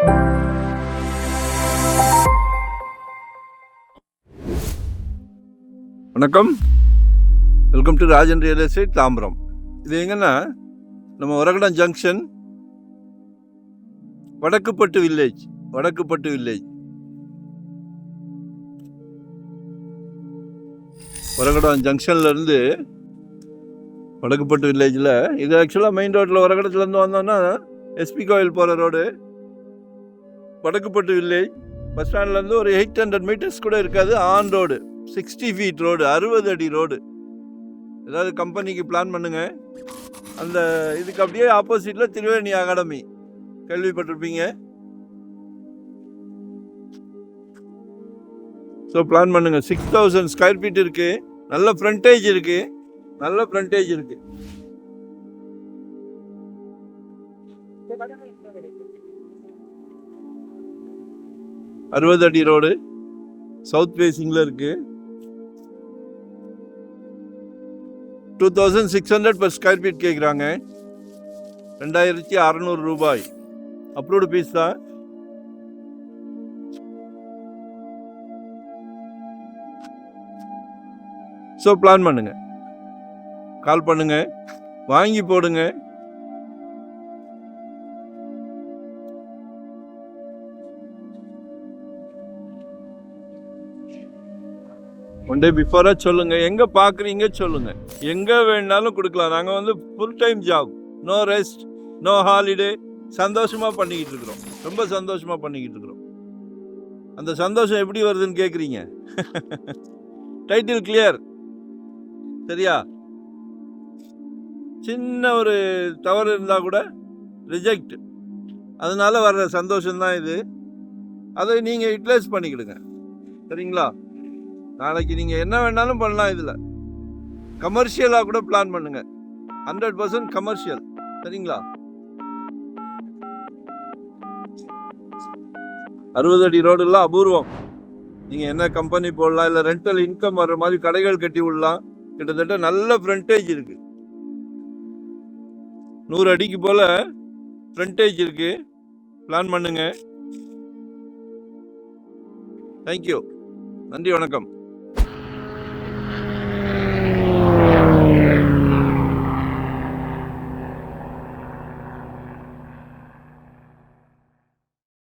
வணக்கம், welcome to Rajan real estate Tambaram. இது எங்கன்னா நம்ம ஒரகடம் ஜங்ஷன், வடக்குப்பட்டு வில்லேஜ். ஒரகடம் ஜங்ஷன்ல இருந்து வடக்குப்பட்டு வில்லேஜில் இது ஆக்சுவலாக மெயின் ரோட்டில் ஒரகடத்துலேருந்து வந்தோன்னா எஸ்பி கோயில் போகிற ரோடு. வடக்குப்பட்டு வில்லேஜ் பஸ் ஸ்டாண்ட்லேருந்து ஒரு 800 மீட்டர்ஸ் கூட இருக்காது. ஆன் ரோடு, 60 ஃபீட் ரோடு, 60 அடி ரோடு. ஏதாவது கம்பெனிக்கு பிளான் பண்ணுங்க. அந்த இதுக்கு அப்படியே ஆப்போசிட்டில் திருவேணி அகாடமி கேள்விப்பட்டிருப்பீங்க. ஸோ பிளான் பண்ணுங்க. 6000 ஸ்கொயர் ஃபீட் இருக்கு. நல்ல ஃப்ரண்டேஜ் இருக்கு. 60 அடி ரோடு, சவுத் ஃபேசிங்ல இருக்கு. 2600 per ஸ்கொயர் ஃபீட் கேட்குறாங்க. 2600 ரூபாய். அப்ரூவ்டு பீஸ் தான். ஸோ பிளான் பண்ணுங்க, கால் பண்ணுங்க, வாங்கி போடுங்க. ஒன் டே பிஃபோரா சொல்லுங்க, எங்க பாக்குறீங்க சொல்லுங்க, எங்க வேணாலும் கொடுக்கலாம். நாங்க வந்து full time job, no rest, no holiday. சந்தோஷமா பண்ணிக்கிட்டு இருக்கிறோம், ரொம்ப சந்தோஷமா பண்ணிக்கிட்டு இருக்கிறோம். அந்த சந்தோஷம் எப்படி வருதுன்னு கேக்குறீங்க? டைட்டில் கிளியர், சரியா? சின்ன ஒரு தவறு இருந்தா கூட ரிஜெக்ட், அதனால வர்ற சந்தோஷம் தான் இது. அதை நீங்க யூட்டிலைஸ் பண்ணிக்கிடுங்க, சரிங்களா? நாளைக்கு நீங்க என்ன வேணாலும் பண்ணலாம். இதுல கமர்ஷியலா கூட பிளான் பண்ணுங்க. 100% கமர்ஷியல், சரிங்களா? 60 அடி ரோடு எல்லாம் அபூர்வம். நீங்க என்ன கம்பெனி போடலாம், இல்ல ரெண்டல் இன்கம் வர்ற மாதிரி கடைகள் கட்டி விடலாம். கிட்டத்தட்ட நல்ல ஃப்ரண்டேஜ் இருக்கு. 100 அடிக்கு போல ஃப்ரண்டேஜ் இருக்கு. பிளான் பண்ணுங்க. தேங்க்யூ, நன்றி, வணக்கம்.